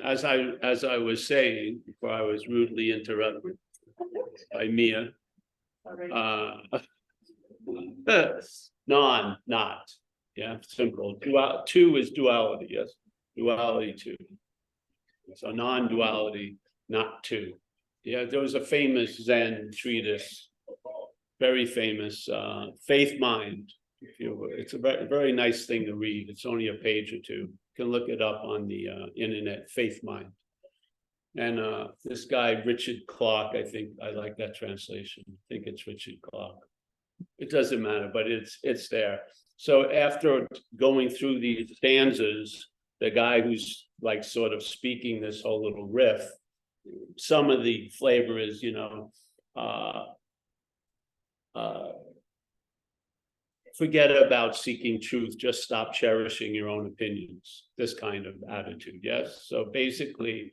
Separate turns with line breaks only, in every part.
as I was saying before I was rudely interrupted by Mia, not, yeah, simple. Two is duality, yes, duality two. So non-duality, not two. Yeah, there was a famous Zen treatise, very famous, Faith Mind. It's a very nice thing to read. It's only a page or two. You can look it up on the internet, Faith Mind. And this guy, Richard Clark, I think I like that translation. I think it's Richard Clark. It doesn't matter, but it's there. So after going through these stanzas, the guy who's like sort of speaking this whole little riff, some of the flavor is, forget about seeking truth, just stop cherishing your own opinions, this kind of attitude, yes? So basically,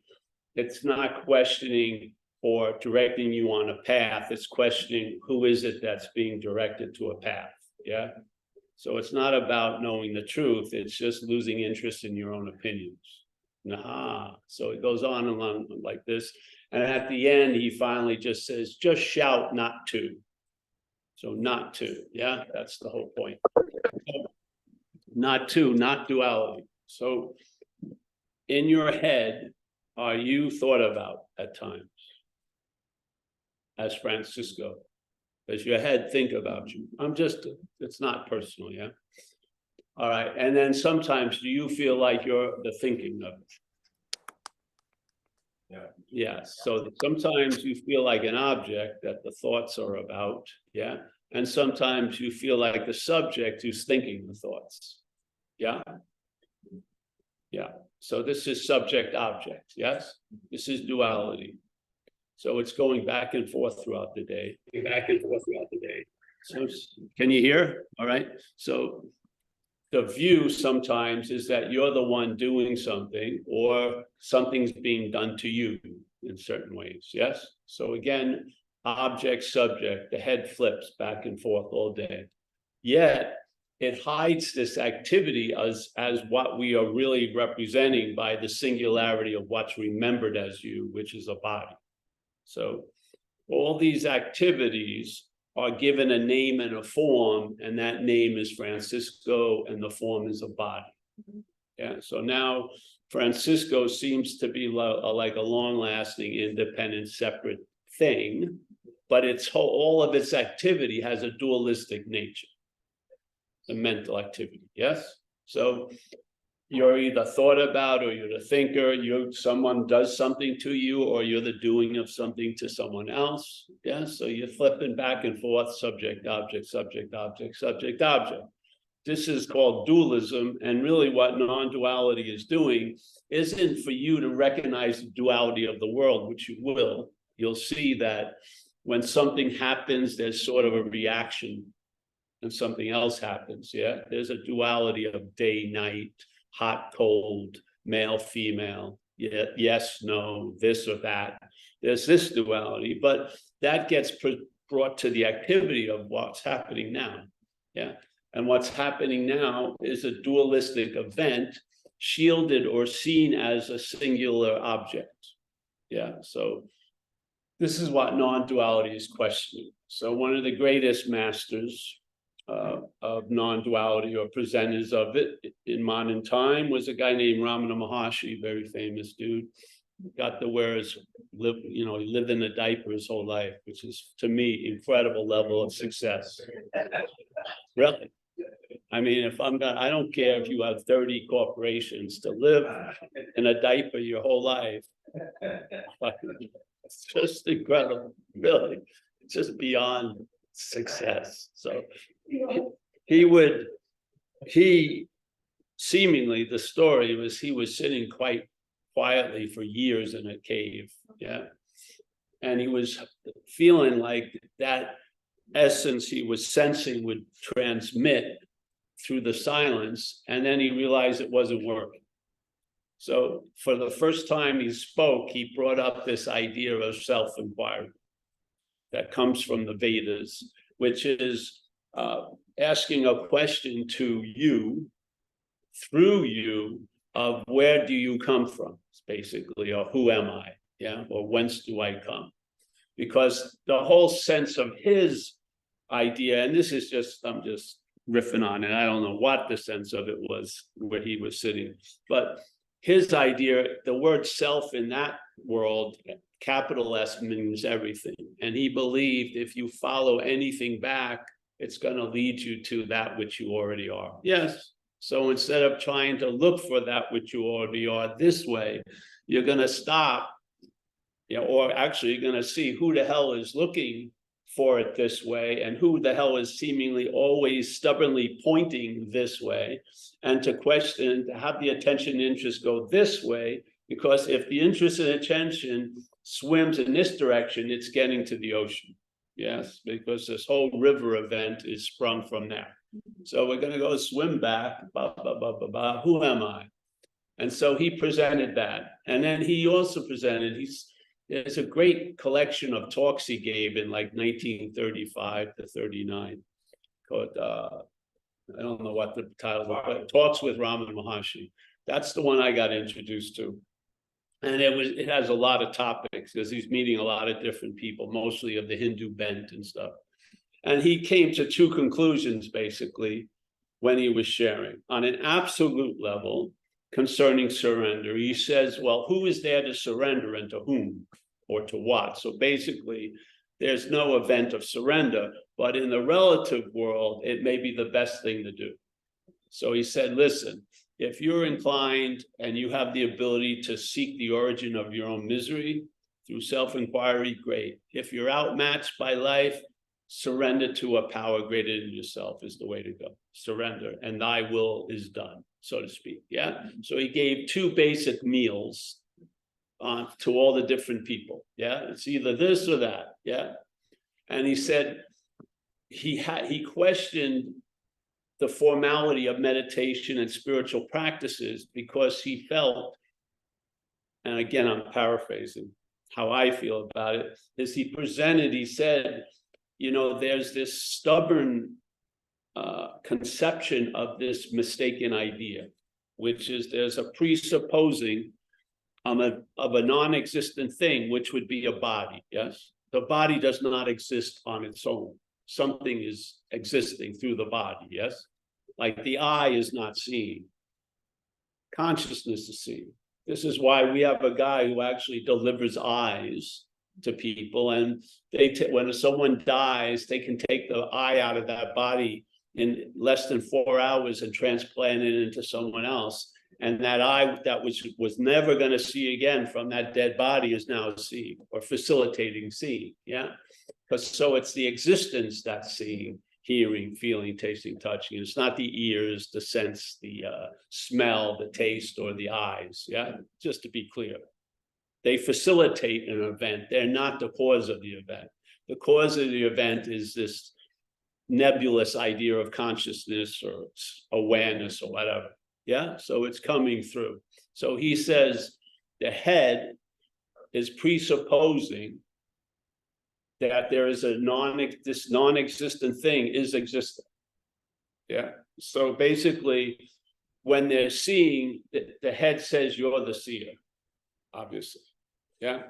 it's not questioning or directing you on a path, it's questioning who is it that's being directed to a path, yeah? So it's not about knowing the truth, it's just losing interest in your own opinions. Nah, so it goes on and on like this. And at the end, he finally just says, just shout not to. So not to, yeah, that's the whole point. Not to, not duality. So in your head, are you thought about at times? As Francisco, does your head think about you? It's not personal, yeah? All right, and then sometimes do you feel like you're the thinking of it? Yeah. Yes, so sometimes you feel like an object that the thoughts are about, yeah? And sometimes you feel like the subject who's thinking the thoughts, yeah? Yeah, so this is subject-object, yes? This is duality. So it's going back and forth throughout the day, So can you hear? All right, so the view sometimes is that you're the one doing something or something's being done to you in certain ways, yes? So again, object, subject, the head flips back and forth all day. Yet it hides this activity as what we are really representing by the singularity of what's remembered as you, which is a body. So all these activities are given a name and a form, and that name is Francisco, and the form is a body. Yeah, so now Francisco seems to be like a long-lasting, independent, separate thing, but all of its activity has a dualistic nature, the mental activity, yes? So you're either thought about or you're the thinker, someone does something to you, or you're the doing of something to someone else. Yeah, so you're flipping back and forth, subject, object, subject, object, subject, object. This is called dualism, and really what non-duality is doing isn't for you to recognize the duality of the world, which you will. You'll see that when something happens, there's sort of a reaction, and something else happens, yeah? There's a duality of day, night, hot, cold, male, female, yeah, yes, no, this or that. There's this duality, but that gets brought to the activity of what's happening now, yeah? And what's happening now is a dualistic event, shielded or seen as a singular object, yeah? So this is what non-duality is questioning. So one of the greatest masters of non-duality or presenters of it in modern time was a guy named Ramana Maharshi, very famous dude. Got to he lived in a diaper his whole life, which is, to me, incredible level of success. Really. I mean, I don't care if you have 30 corporations, to live in a diaper your whole life. It's just incredible, really. It's just beyond success. So seemingly, the story was he was sitting quite quietly for years in a cave, yeah, and he was feeling like that essence he was sensing would transmit through the silence, and then he realized it wasn't working. So for the first time he spoke, he brought up this idea of self-inquiry that comes from the Vedas, which is asking a question to you, through you, of where do you come from, basically, or who am I, yeah, or whence do I come? Because the whole sense of his idea, and this is just, I'm just riffing on it, I don't know what the sense of it was where he was sitting, but his idea, the word self in that world, capital S, means everything. And he believed if you follow anything back, it's going to lead you to that which you already are. Yes. So instead of trying to look for that which you already are this way, you're going to stop, or actually you're going to see who the hell is looking for it this way and who the hell is seemingly always stubbornly pointing this way, and to question, to have the attention and interest go this way, because if the interest and attention swims in this direction, it's getting to the ocean. Yes, because this whole river event is sprung from there. So we're going to go swim back, who am I? And so he presented that. And then he also presented, there's a great collection of talks he gave in like 1935 to 39 called, I don't know what the title was, but Talks with Ramana Maharshi. That's the one I got introduced to. And it has a lot of topics because he's meeting a lot of different people, mostly of the Hindu bent and stuff. And he came to two conclusions, basically, when he was sharing. On an absolute level, concerning surrender, he says, well, who is there to surrender and to whom or to what? So basically, there's no event of surrender, but in the relative world, it may be the best thing to do. So he said, listen, if you're inclined and you have the ability to seek the origin of your own misery through self-inquiry, great. If you're outmatched by life, surrender to a power greater than yourself is the way to go. Surrender, and thy will is done, so to speak. Yeah. So he gave two basic meals to all the different people. Yeah. It's either this or that. Yeah. And he said he questioned the formality of meditation and spiritual practices because he felt, and again, I'm paraphrasing how I feel about it, is he said, there's this stubborn conception of this mistaken idea, which is there's a presupposing of a non-existent thing, which would be a body. Yes, the body does not exist on its own. Something is existing through the body. Yes, like the eye is not seeing, consciousness is seeing. This is why we have a guy who actually delivers eyes to people, and when someone dies, they can take the eye out of that body in less than 4 hours and transplant it into someone else. And that eye that was never going to see again from that dead body is now seeing, or facilitating seeing. Yeah, because so it's the existence that's seeing, hearing, feeling, tasting, touching. It's not the ears, the sense, the smell, the taste, or the eyes. Yeah, just to be clear. They facilitate an event. They're not the cause of the event. The cause of the event is this nebulous idea of consciousness or awareness or whatever. Yeah, so it's coming through. So he says the head is presupposing that there is this non-existent thing is existent. Yeah, so basically, when they're seeing, the head says you're the seer, obviously. Yeah,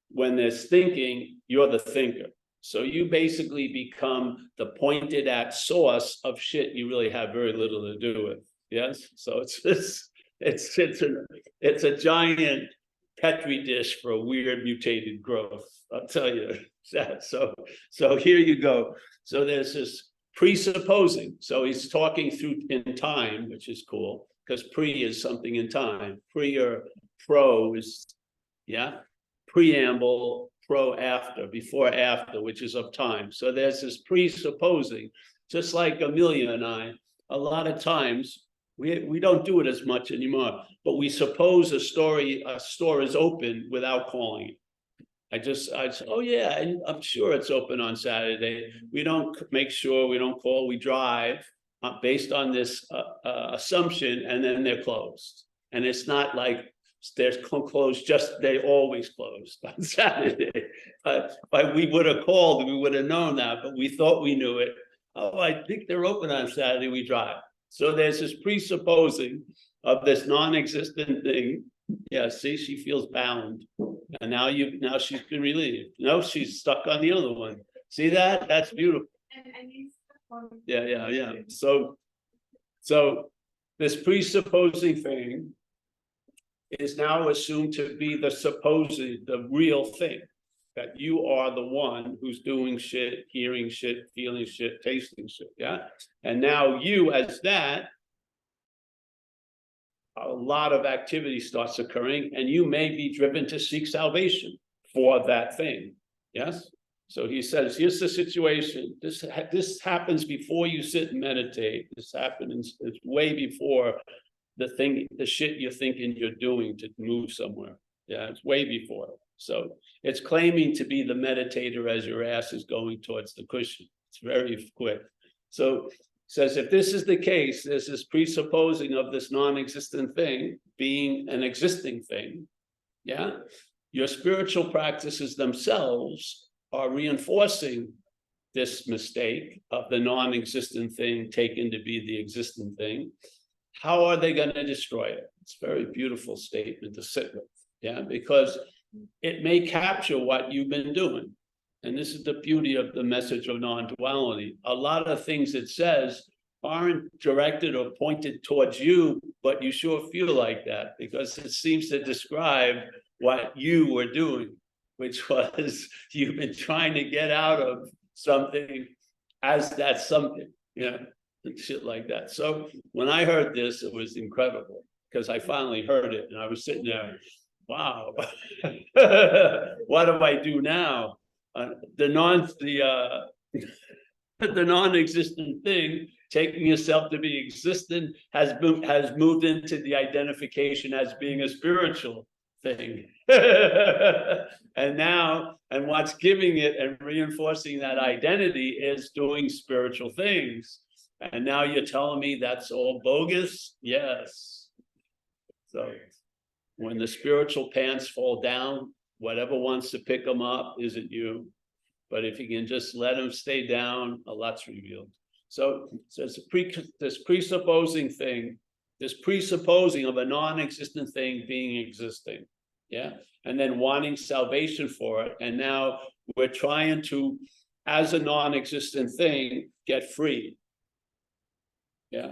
when there's thinking, you're the thinker. So you basically become the pointed at source of shit you really have very little to do with. Yes, so it's a giant petri dish for a weird mutated growth. I'll tell you that. So here you go. So there's this presupposing. So he's talking through in time, which is cool because pre is something in time. Pre or pro is, yeah, preamble, pro after, before after, which is of time. So there's this presupposing, just like Amelia and I, a lot of times, we don't do it as much anymore, but we suppose a store is open without calling it. I say, oh yeah, I'm sure it's open on Saturday. We don't make sure, we don't call, we drive based on this assumption, and then they're closed. And it's not like they're closed, they always closed on Saturday. But we would have called, we would have known that, but we thought we knew it. Oh, I think they're open on Saturday, we drive. So there's this presupposing of this non-existent thing. Yeah, see, she feels bound. And now she's been relieved. No, she's stuck on the other one. See that? That's beautiful. Yeah. So this presupposing thing is now assumed to be the real thing. That you are the one who's doing shit, hearing shit, feeling shit, tasting shit. Yeah. And now you, as that, a lot of activity starts occurring, and you may be driven to seek salvation for that thing. Yes. So he says, here's the situation. This happens before you sit and meditate. This happens, it's way before the shit you're thinking you're doing to move somewhere. Yeah, it's way before. So it's claiming to be the meditator as your ass is going towards the cushion. It's very quick. So says, if this is the case, there's this presupposing of this non-existent thing being an existing thing. Yeah. Your spiritual practices themselves are reinforcing this mistake of the non-existent thing taken to be the existent thing. How are they going to destroy it? It's a very beautiful statement to sit with. Yeah, because it may capture what you've been doing. And this is the beauty of the message of non-duality. A lot of things it says aren't directed or pointed towards you, but you sure feel like that because it seems to describe what you were doing, which was you've been trying to get out of something as that something, and shit like that. So when I heard this, it was incredible because I finally heard it and I was sitting there, wow, what do I do now? The non-existent thing, taking yourself to be existent, has moved into the identification as being a spiritual thing. And what's giving it and reinforcing that identity is doing spiritual things. And now you're telling me that's all bogus? Yes. So when the spiritual pants fall down, whatever wants to pick them up isn't you. But if you can just let them stay down, a lot's revealed. So it's this presupposing thing, this presupposing of a non-existent thing being existing. Yeah. And then wanting salvation for it. And now we're trying to, as a non-existent thing, get free. Yeah.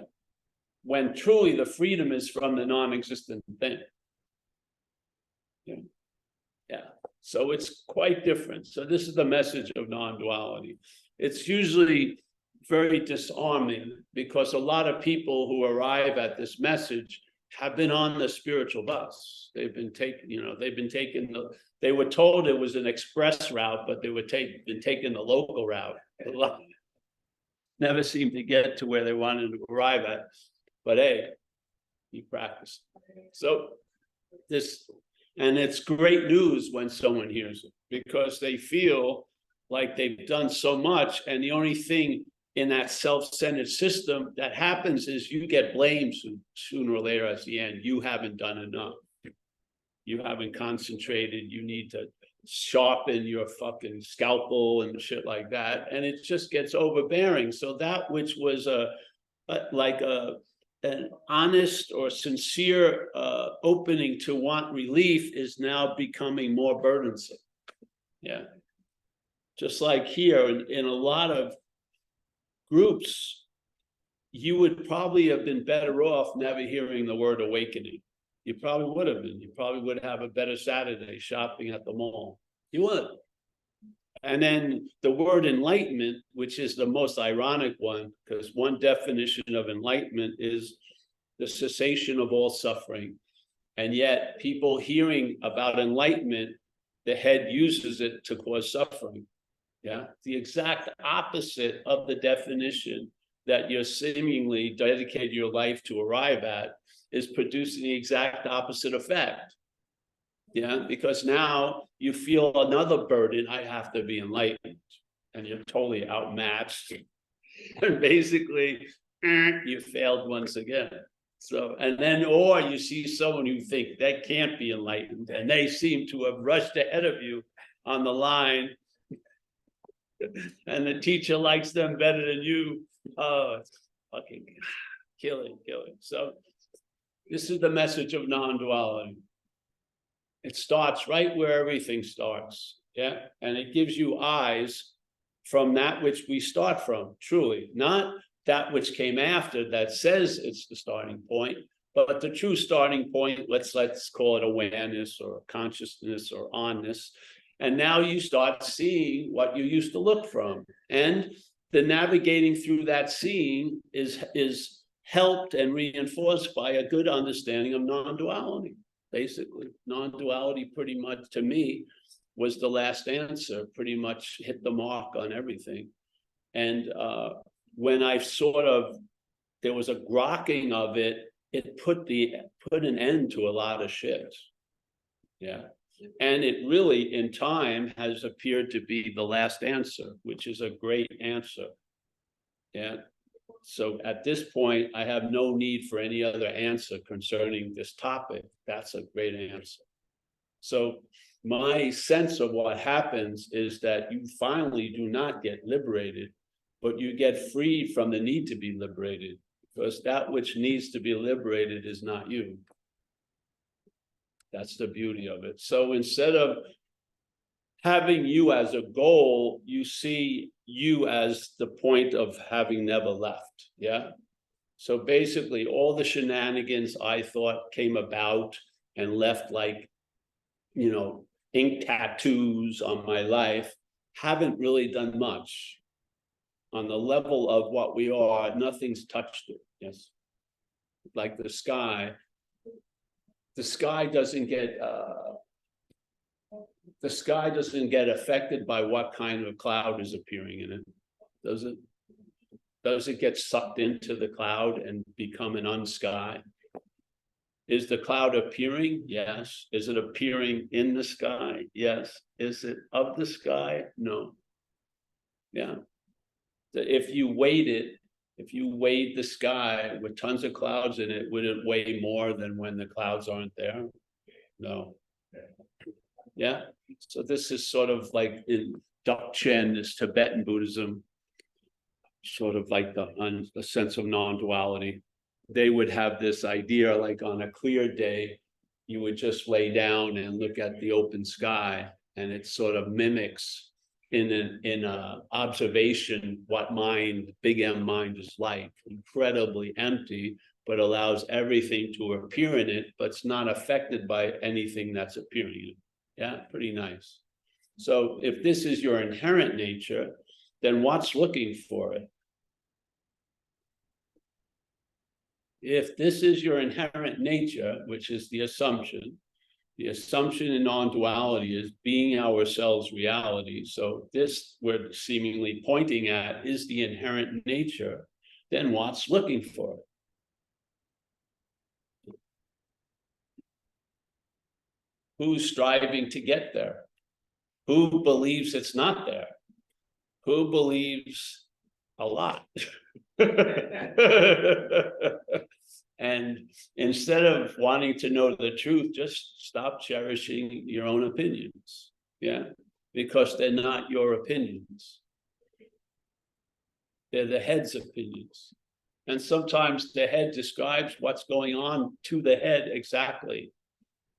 When truly the freedom is from the non-existent thing. Yeah. So it's quite different. So this is the message of non-duality. It's usually very disarming because a lot of people who arrive at this message have been on the spiritual bus. They've been taken, they were told it was an express route, but they were been taking the local route. Never seemed to get to where they wanted to arrive at. But hey, he practiced. So and it's great news when someone hears it because they feel like they've done so much, and the only thing in that self-centered system that happens is you get blamed sooner or later at the end. You haven't done enough. You haven't concentrated. You need to sharpen your fucking scalpel and shit like that. And it just gets overbearing. So that which was an honest or sincere opening to want relief is now becoming more burdensome. Yeah. Just like here in a lot of groups, you would probably have been better off never hearing the word awakening. You probably would have been. You probably would have a better Saturday shopping at the mall. You would. And then the word enlightenment, which is the most ironic one, because one definition of enlightenment is the cessation of all suffering. And yet people hearing about enlightenment, the head uses it to cause suffering. Yeah, the exact opposite of the definition that you're seemingly dedicated your life to arrive at is producing the exact opposite effect. Yeah, because now you feel another burden. I have to be enlightened, and you're totally outmatched. And basically, you failed once again. So, and then, or you see someone you think that can't be enlightened, and they seem to have rushed ahead of you on the line. And the teacher likes them better than you. Oh, it's fucking killing. So This is the message of non-duality. It starts right where everything starts. Yeah. And it gives you eyes from that which we start from, truly, not that which came after that says it's the starting point, but the true starting point, let's call it awareness or consciousness or onness. And now you start seeing what you used to look from. And the navigating through that seeing is helped and reinforced by a good understanding of non-duality. Basically, non-duality pretty much, to me, was the last answer, pretty much hit the mark on everything. And when I there was a grokking of it, it put an end to a lot of shit. Yeah. And it really, in time, has appeared to be the last answer, which is a great answer. Yeah. So at this point, I have no need for any other answer concerning this topic. That's a great answer. So my sense of what happens is that you finally do not get liberated, but you get freed from the need to be liberated, because that which needs to be liberated is not you. That's the beauty of it. So instead of having you as a goal, you see you as the point of having never left. Yeah. So basically, all the shenanigans I thought came about and left like, ink tattoos on my life haven't really done much. On the level of what we are, nothing's touched it. Yes. Like the sky doesn't get affected by what kind of cloud is appearing in it. Does it get sucked into the cloud and become an unsky? Is the cloud appearing? Yes. Is it appearing in the sky? Yes. Is it of the sky? No. Yeah. If you weighed the sky with tons of clouds in it, would it weigh more than when the clouds aren't there? No. Yeah. So this is sort of like in Dzogchen, this Tibetan Buddhism, sort of like the sense of non-duality. They would have this idea, like on a clear day, you would just lay down and look at the open sky, and it sort of mimics in a observation what big M mind is like, incredibly empty, but allows everything to appear in it, but it's not affected by anything that's appearing in it. Yeah, pretty nice. So if this is your inherent nature, then what's looking for it? If this is your inherent nature, which is the assumption in non-duality is being ourselves reality. So this we're seemingly pointing at is the inherent nature, then what's looking for it? Who's striving to get there? Who believes it's not there? Who believes a lot? And instead of wanting to know the truth, just stop cherishing your own opinions. Yeah, because they're not your opinions. They're the head's opinions. And sometimes the head describes what's going on to the head exactly.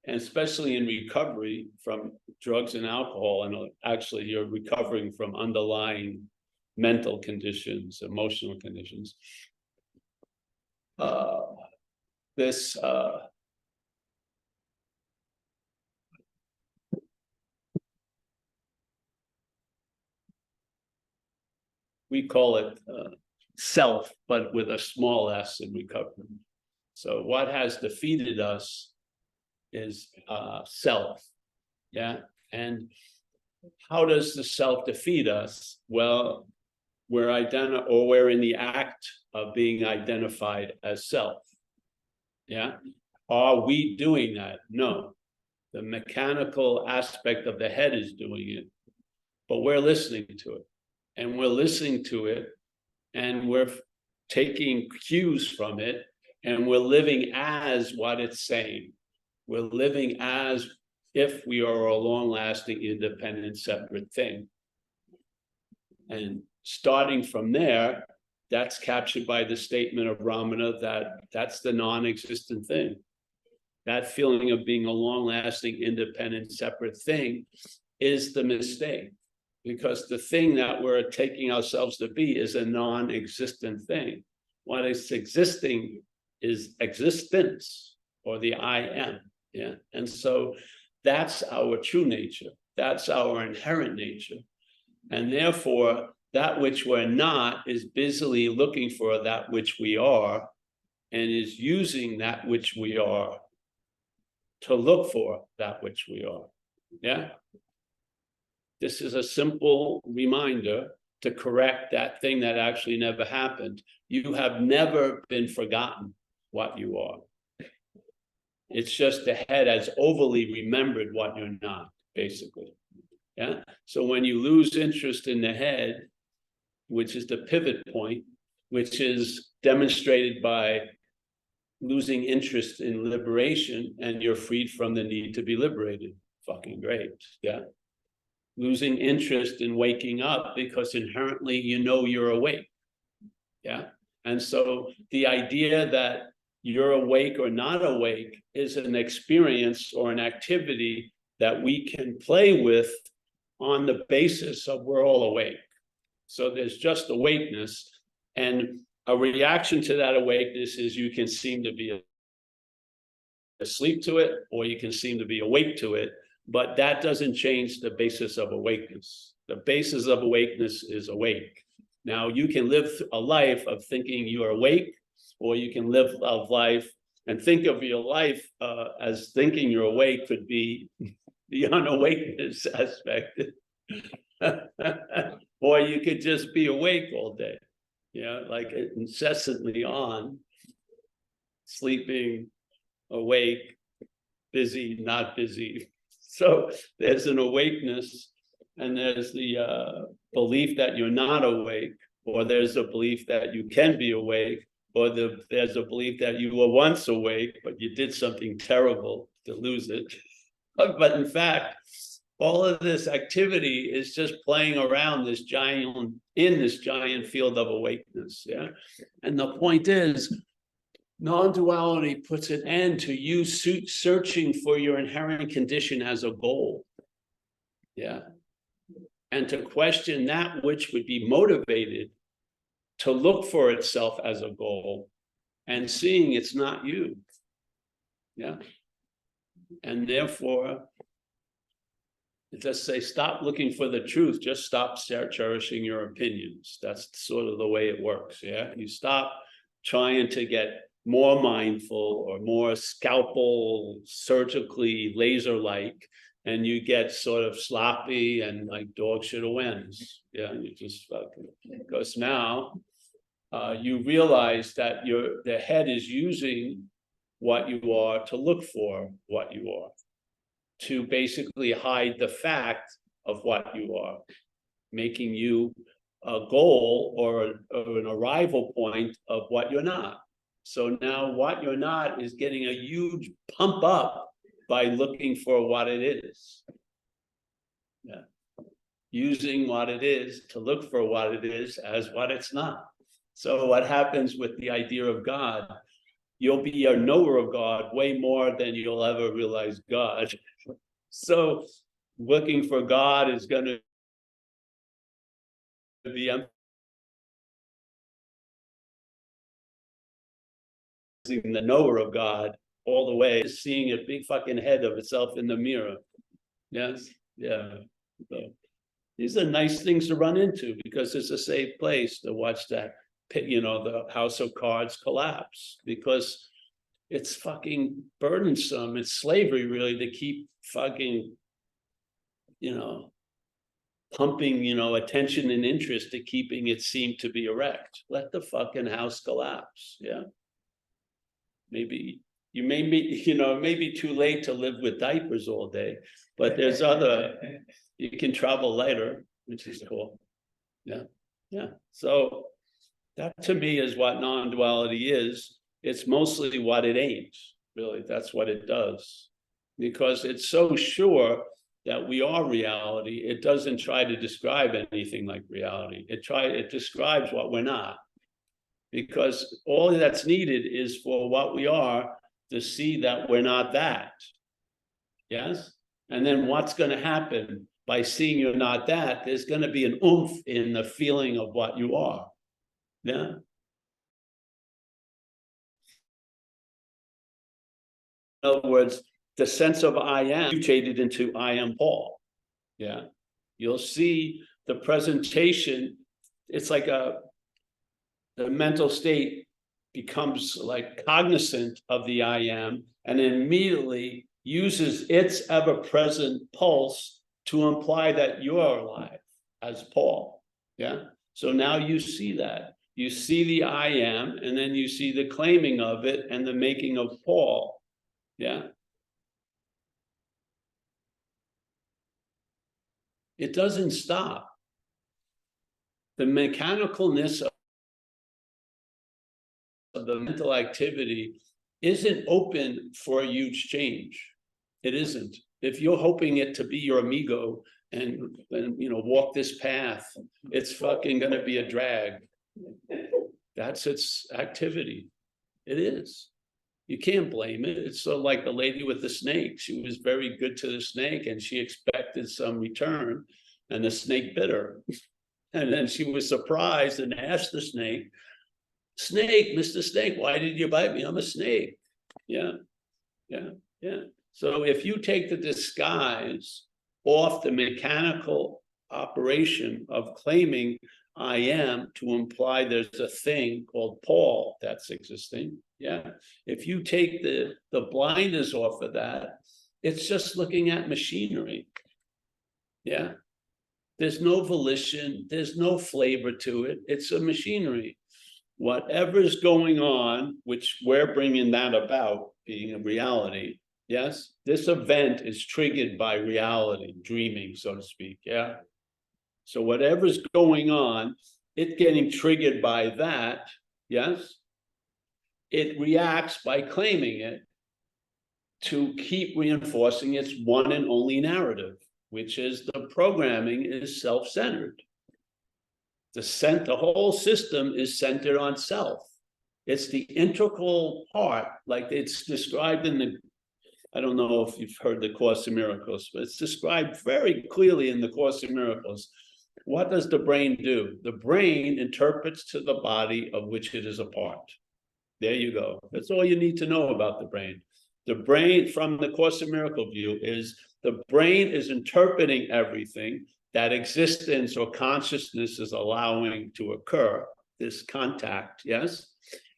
And especially in recovery from drugs and alcohol, and actually you're recovering from underlying mental conditions, emotional conditions. We call it self, but with a small s in recovery. So what has defeated us is self. Yeah. And how does the self defeat us? Well, we're in the act of being identified as self. Yeah. Are we doing that? No. The mechanical aspect of the head is doing it, but we're listening to it. And we're listening to it, and we're taking cues from it, and we're living as what it's saying. We're living as if we are a long-lasting, independent, separate thing. And starting from there, that's captured by the statement of Ramana that that's the non-existent thing. That feeling of being a long-lasting, independent, separate thing is the mistake, because the thing that we're taking ourselves to be is a non-existent thing. What is existing is existence, or the I am. Yeah. And so that's our true nature. That's our inherent nature. And therefore, that which we're not is busily looking for that which we are, and is using that which we are to look for that which we are. Yeah. This is a simple reminder to correct that thing that actually never happened. You have never been forgotten what you are. It's just the head has overly remembered what you're not, basically. Yeah. So when you lose interest in the head, which is the pivot point, which is demonstrated by losing interest in liberation, and you're freed from the need to be liberated. Fucking great. Yeah. Losing interest in waking up because inherently you know you're awake. Yeah. And so the idea that you're awake or not awake is an experience or an activity that we can play with on the basis of we're all awake. So there's just awakeness, and a reaction to that awakeness is you can seem to be asleep to it, or you can seem to be awake to it, but that doesn't change the basis of awakeness. The basis of awakeness is awake. Now, you can live a life of thinking you're awake, or you can live a life and think of your life as thinking you're awake could be the unawakeness aspect. Or you could just be awake all day, like incessantly on, sleeping, awake, busy, not busy. So there's an awakeness, and there's the belief that you're not awake, or there's a belief that you can be awake, or there's a belief that you were once awake, but you did something terrible to lose it. But in fact, all of this activity is just playing around this giant field of awakeness. Yeah. And the point is, non-duality puts an end to you searching for your inherent condition as a goal. Yeah. And to question that which would be motivated to look for itself as a goal, and seeing it's not you. Yeah. And therefore, just say, stop looking for the truth, just stop cherishing your opinions. That's sort of the way it works. Yeah. You stop trying to get more mindful or more scalpel surgically laser-like, and you get sort of sloppy and like dog shit wins. Yeah. You just fucking, because now you realize that the head is using what you are to look for what you are, to basically hide the fact of what you are, making you a goal or an arrival point of what you're not. So now what you're not is getting a huge pump up by looking for what it is. Yeah. Using what it is to look for what it is as what it's not. So what happens with the idea of God, you'll be a knower of God way more than you'll ever realize God. So looking for God is going to be the knower of God all the way, seeing a big fucking head of itself in the mirror. Yes. Yeah. So these are nice things to run into, because it's a safe place to watch that, the house of cards collapse, because it's fucking burdensome. It's slavery, really, to keep fucking, pumping, attention and interest to keeping it seem to be erect. Let the fucking house collapse. Yeah. Maybe you may be, it may be too late to live with diapers all day, but there's you can travel lighter, which is cool. Yeah. Yeah. So that to me is what non-duality is. It's mostly what it ain't, really. That's what it does. Because it's so sure that we are reality, it doesn't try to describe anything like reality. It describes what we're not. because all that's needed is for what we are to see that we're not that. Yes? And then what's going to happen by seeing you're not that? There's going to be an oomph in the feeling of what you are. Yeah? In other words, the sense of I am mutated into I am Paul. Yeah. You'll see the presentation. It's like the mental state becomes like cognizant of the I am and immediately uses its ever-present pulse to imply that you're alive as Paul. Yeah. So now you see that. You see the I am, and then you see the claiming of it and the making of Paul. Yeah. It doesn't stop. The mechanicalness of the mental activity isn't open for a huge change. It isn't. If you're hoping it to be your amigo and walk this path, it's fucking gonna be a drag. That's its activity. It is. You can't blame it. It's so like the lady with the snake. She was very good to the snake and she expected some return, and the snake bit her. And then she was surprised and asked the snake, Mr. Snake, why did you bite me? I'm a snake. Yeah. So if you take the disguise off the mechanical operation of claiming I am to imply there's a thing called Paul that's existing. Yeah. If you take the blinders off of that, it's just looking at machinery. Yeah. There's no volition. There's no flavor to it. It's a machinery. Whatever's going on, which we're bringing that about being a reality. Yes. This event is triggered by reality, dreaming, so to speak. Yeah. So whatever's going on, it getting triggered by that, yes, it reacts by claiming it to keep reinforcing its one and only narrative, which is the programming is self-centered. The whole system is centered on self. It's the integral part, like it's described in I don't know if you've heard the Course in Miracles, but it's described very clearly in the Course in Miracles. What does the brain do? The brain interprets to the body of which it is a part. There you go. That's all you need to know about the brain. The brain, from the Course in Miracles view, is the brain is interpreting everything that existence or consciousness is allowing to occur, this contact, yes?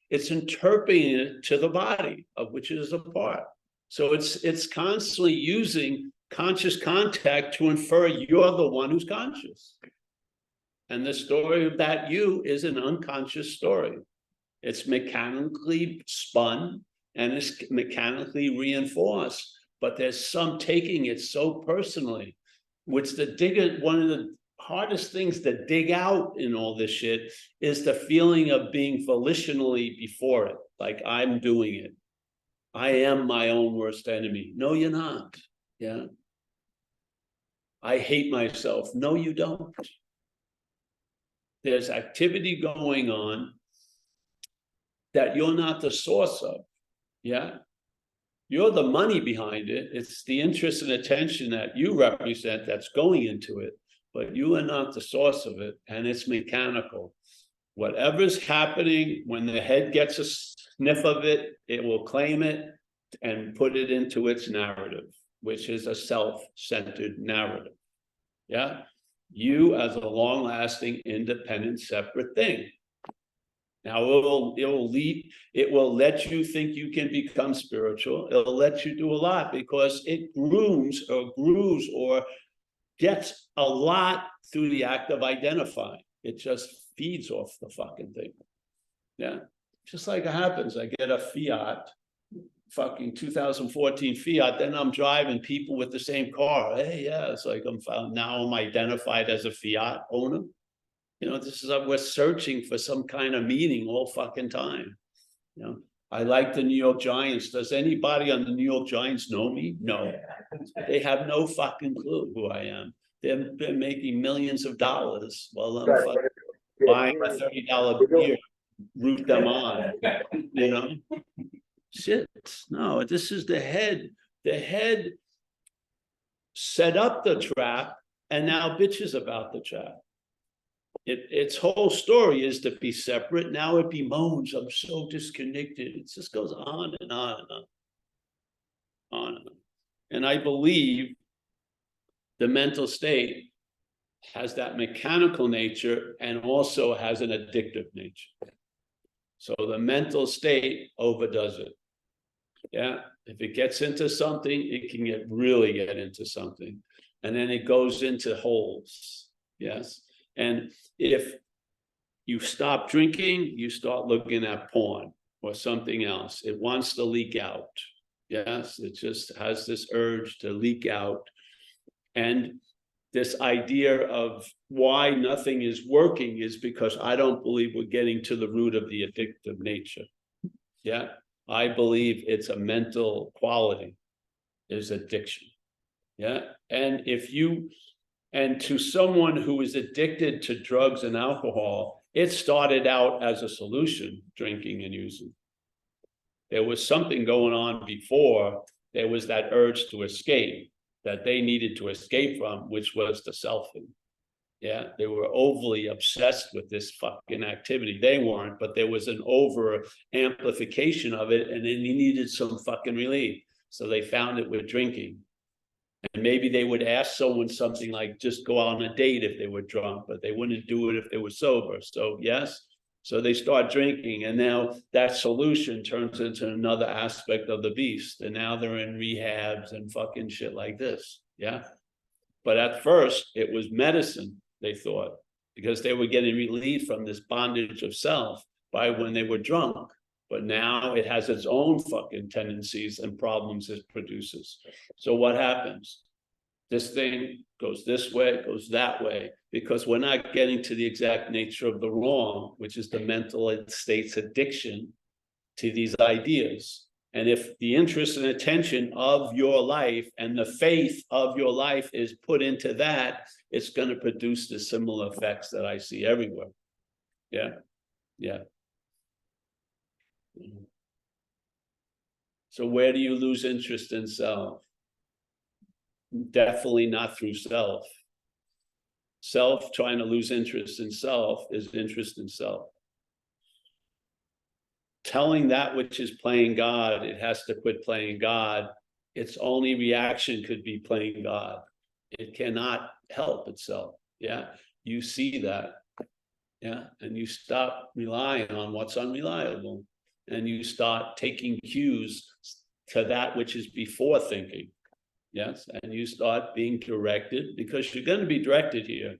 It's interpreting it to the body of which it is a part. So it's constantly using conscious contact to infer you're the one who's conscious. And the story of that you is an unconscious story. It's mechanically spun and it's mechanically reinforced, but there's some taking it so personally, which one of the hardest things to dig out in all this shit is the feeling of being volitionally before it, like I'm doing it. I am my own worst enemy. No, you're not. Yeah. I hate myself. No, you don't. There's activity going on that you're not the source of. Yeah. You're the money behind it. It's the interest and attention that you represent that's going into it, but you are not the source of it, and it's mechanical. Whatever's happening, when the head gets a sniff of it, it will claim it and put it into its narrative, which is a self-centered narrative. Yeah. You as a long-lasting, independent, separate thing. Now it will let you think you can become spiritual. It'll let you do a lot because it grooves or gets a lot through the act of identifying. It just feeds off the fucking thing. Yeah. Just like it happens. I get a Fiat, fucking 2014 Fiat, then I'm driving people with the same car. Hey, yeah, it's like now I'm identified as a Fiat owner. This is we're searching for some kind of meaning all fucking time. I like the New York Giants. Does anybody on the New York Giants know me? No. They have no fucking clue who I am. They're making millions of dollars while I'm buying a $30 beer root them on, you know? Shit, no, this is the head. The head set up the trap and now bitches about the trap. Its whole story is to be separate. Now it bemoans, I'm so disconnected. It just goes on and on and on. On and on. And I believe the mental state has that mechanical nature and also has an addictive nature. So the mental state overdoes it. Yeah, if it gets into something, it can really get into something. And then it goes into holes. Yes. And if you stop drinking, you start looking at porn or something else. It wants to leak out. Yes, it just has this urge to leak out. And this idea of why nothing is working is because I don't believe we're getting to the root of the addictive nature. Yeah, I believe it's a mental quality, is addiction. Yeah, and to someone who is addicted to drugs and alcohol, it started out as a solution, drinking and using. There was something going on before. There was that urge to escape that they needed to escape from, which was the selfing. Yeah, they were overly obsessed with this fucking activity. They weren't, but there was an over amplification of it, and then they needed some fucking relief. So they found it with drinking. And maybe they would ask someone something like just go on a date if they were drunk, but they wouldn't do it if they were sober. So yes, so they start drinking, and now that solution turns into another aspect of the beast. And now they're in rehabs and fucking shit like this. Yeah. But at first it was medicine, they thought, because they were getting relief from this bondage of self by when they were drunk. But now it has its own fucking tendencies and problems it produces. So what happens? This thing goes this way, goes that way, because we're not getting to the exact nature of the wrong, which is the mental state's addiction to these ideas. And if the interest and attention of your life and the faith of your life is put into that, it's going to produce the similar effects that I see everywhere. Yeah. Yeah. So where do you lose interest in self? Definitely not through self. Self trying to lose interest in self is interest in self. Telling that which is playing God, it has to quit playing God. Its only reaction could be playing God. It cannot help itself. Yeah, you see that. Yeah, and you stop relying on what's unreliable, and you start taking cues to that which is before thinking. Yes, and you start being directed, because you're going to be directed here.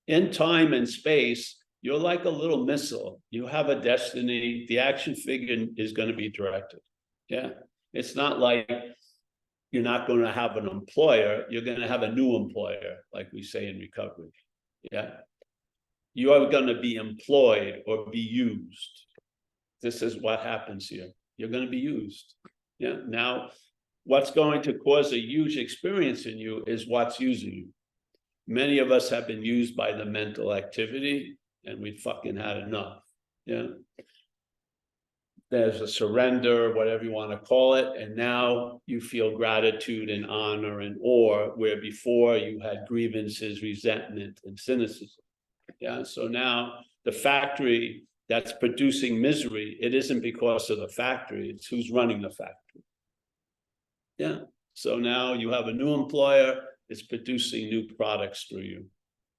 In time and space, you're like a little missile. You have a destiny. The action figure is going to be directed. Yeah, it's not like you're not going to have an employer. You're going to have a new employer, like we say in recovery. Yeah, you are going to be employed or be used. This is what happens here. You're going to be used. Yeah. Now, what's going to cause a huge experience in you is what's using you. Many of us have been used by the mental activity, and we fucking had enough. Yeah. There's a surrender, whatever you want to call it, and now you feel gratitude and honor and awe, where before you had grievances, resentment, and cynicism. Yeah. So now the factory that's producing misery, it isn't because of the factory, it's who's running the factory. Yeah. So now you have a new employer, it's producing new products through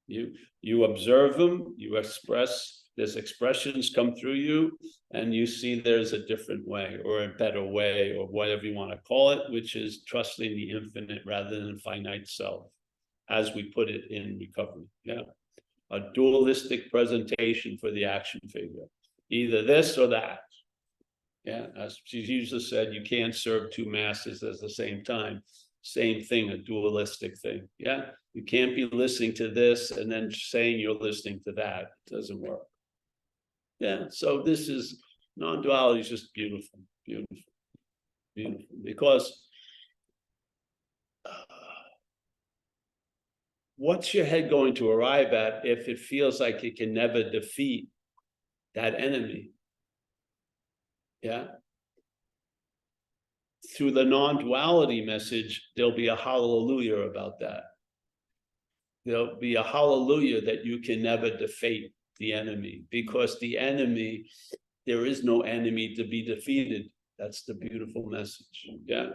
you. You observe them, you express, there's expressions come through you, and you see there's a different way or a better way, or whatever you want to call it, which is trusting the infinite rather than finite self, as we put it in recovery. Yeah. A dualistic presentation for the action figure, either this or that. Yeah, as Jesus said, you can't serve two masters at the same time. Same thing, a dualistic thing. Yeah, you can't be listening to this and then saying you're listening to that. It doesn't work. Yeah, so this is non-duality is just beautiful, beautiful, beautiful. Because what's your head going to arrive at if it feels like it can never defeat that enemy? Yeah. Through the non-duality message, there'll be a hallelujah about that. There'll be a hallelujah that you can never defeat the enemy, because the enemy, there is no enemy to be defeated. That's the beautiful message. Yeah.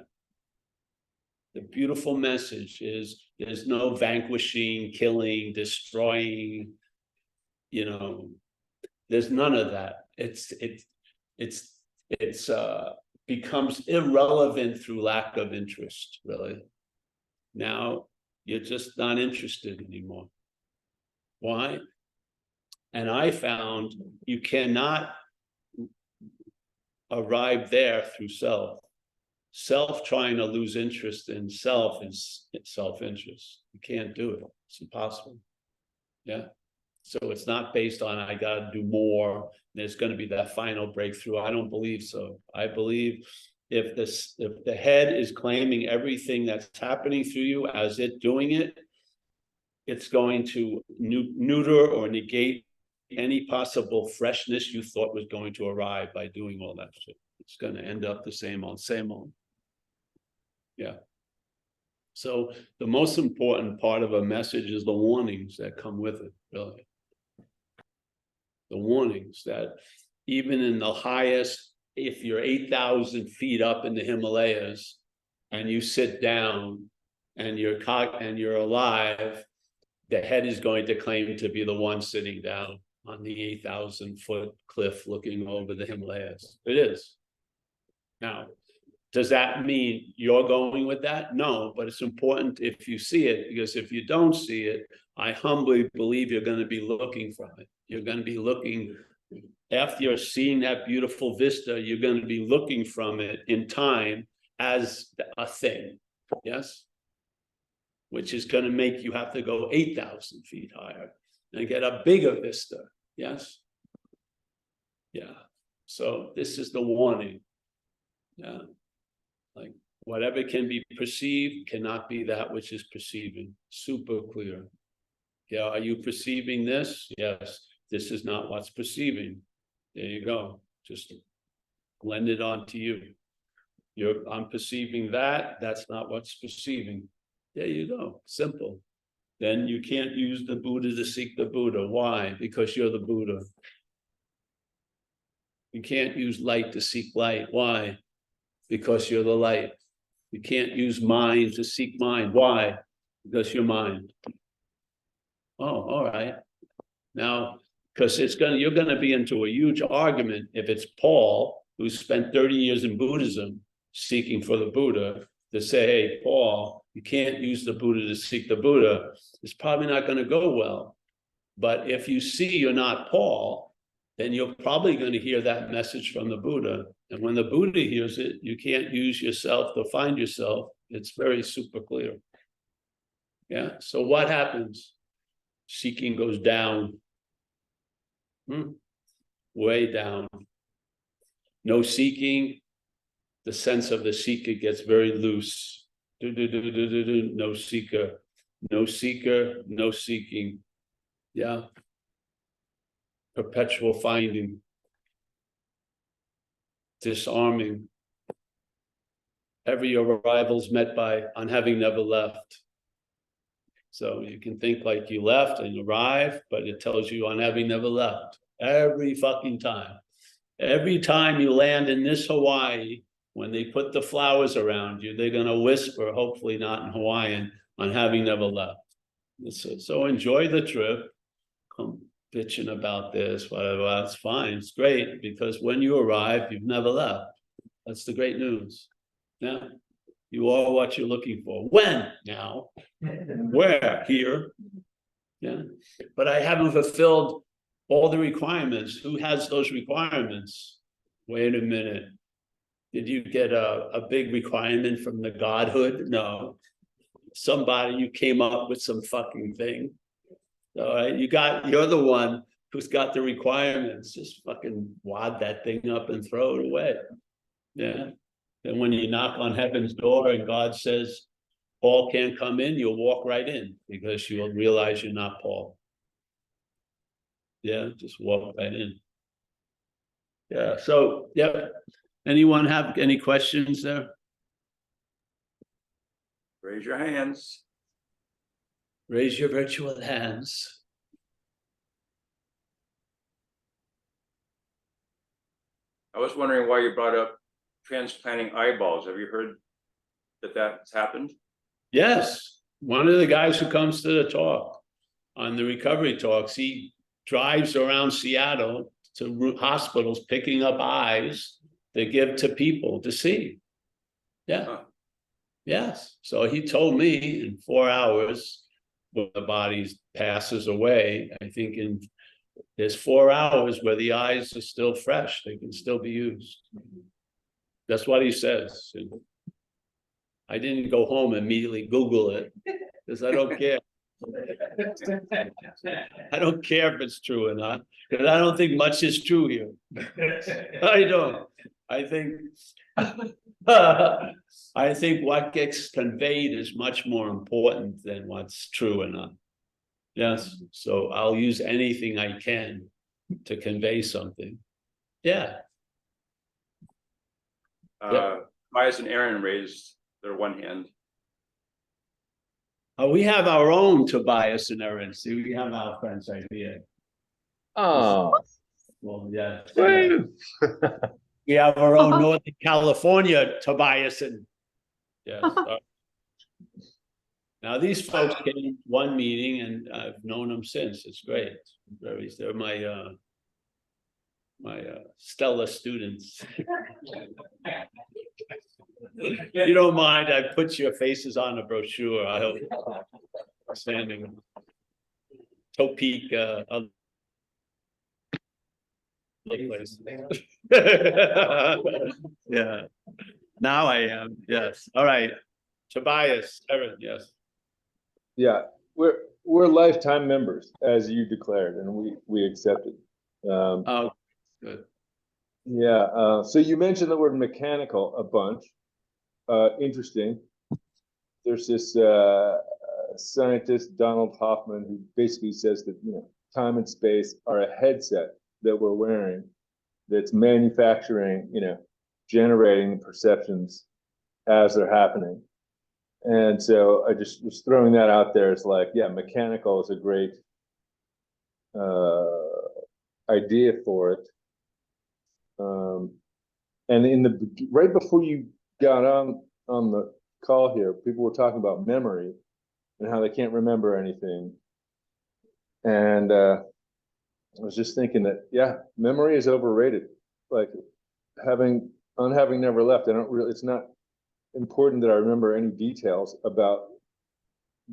The beautiful message is there's no vanquishing, killing, destroying, there's none of that. It's becomes irrelevant through lack of interest, really. Now you're just not interested anymore. Why? And I found you cannot arrive there through self. Self trying to lose interest in self is self-interest. You can't do it. It's impossible. Yeah. So it's not based on I got to do more. There's going to be that final breakthrough. I don't believe so. I believe if the head is claiming everything that's happening through you as it doing it, it's going to neuter or negate any possible freshness you thought was going to arrive by doing all that shit. It's going to end up the same old. Yeah. So the most important part of a message is the warnings that come with it, really. The warnings that even in the highest, if you're 8,000 feet up in the Himalayas and you sit down and you're alive, the head is going to claim to be the one sitting down on the 8,000-foot cliff looking over the Himalayas. It is. Now, does that mean you're going with that? No, but it's important if you see it, because if you don't see it, I humbly believe you're going to be looking from it. You're going to be looking, after you're seeing that beautiful vista, you're going to be looking from it in time as a thing. Yes? Which is going to make you have to go 8,000 feet higher and get a bigger vista. Yes? Yeah. So this is the warning. Yeah. Like whatever can be perceived cannot be that which is perceiving. Super clear. Yeah. Are you perceiving this? Yes. This is not what's perceiving. There you go. Just blend it onto you. I'm perceiving that. That's not what's perceiving. There you go. Simple. Then you can't use the Buddha to seek the Buddha. Why? Because you're the Buddha. You can't use light to seek light. Why? Because you're the light. You can't use mind to seek mind. Why? Because you're mind. Oh, all right. Now, because you're going to be into a huge argument if it's Paul, who spent 30 years in Buddhism seeking for the Buddha, to say, hey, Paul, you can't use the Buddha to seek the Buddha. It's probably not going to go well. But if you see you're not Paul, then you're probably going to hear that message from the Buddha. And when the Buddha hears it, you can't use yourself to find yourself. It's very super clear. Yeah. So what happens? Seeking goes down. Way down. No seeking. The sense of the seeker gets very loose. No seeker. No seeker, no seeking. Yeah. Perpetual finding. Disarming. Every arrival's met by on having never left. So you can think like you left and arrive, but it tells you on having never left. Every fucking time. Every time you land in this Hawaii, when they put the flowers around you, they're going to whisper, hopefully not in Hawaiian, on having never left. So enjoy the trip. Come bitching about this, whatever. That's fine. It's great, because when you arrive, you've never left. That's the great news. Yeah. You are what you're looking for. When? Now. Where? Here. Yeah. But I haven't fulfilled all the requirements. Who has those requirements? Wait a minute. Did you get a big requirement from the godhood? No. Somebody, you came up with some fucking thing. All right. You're the one who's got the requirements. Just fucking wad that thing up and throw it away. Yeah. And when you knock on heaven's door and God says, Paul can't come in, you'll walk right in, because you'll realize you're not Paul. Yeah, just walk right in. Yeah, so, yeah. Anyone have any questions there?
Raise your hands.
Raise your virtual hands.
I was wondering why you brought up transplanting eyeballs. Have you heard that that's happened?
Yes, one of the guys who comes to the talk on the recovery talks, he drives around Seattle to hospitals picking up eyes to give to people to see. Yeah.
Huh.
Yes. So he told me in 4 hours, when the body passes away, I think there's 4 hours where the eyes are still fresh. They can still be used. That's what he says. I didn't go home and immediately Google it because I don't care. I don't care if it's true or not, because I don't think much is true here. I don't. I think I think what gets conveyed is much more important than what's true or not. Yes. So I'll use anything I can to convey something. Yeah.
Tobias and Aaron raised their one hand.
We have our own Tobias and Aaron. See, we have our friends right here.
Oh,
Well, yeah.
woo.
We have our own Northern California Tobias and yes. Now these folks came to one meeting and I've known them since. It's great. They're my stellar students. If you don't mind, I put your faces on a brochure. I hope standing Topeka other place. Yeah. Now I am, yes. All right. Tobias, Aaron, yes.
Yeah, we're lifetime members, as you declared, and we accepted.
Oh, good.
Yeah, so you mentioned the word mechanical a bunch. Interesting. There's this scientist, Donald Hoffman, who basically says that, you know, time and space are a headset that we're wearing that's manufacturing, you know, generating perceptions as they're happening. And so I just was throwing that out there as like, yeah, mechanical is a great idea for it. And in the right before you got on the call here, people were talking about memory and how they can't remember anything. And I was just thinking that, yeah, memory is overrated. Like having never left, I don't really, it's not important that I remember any details about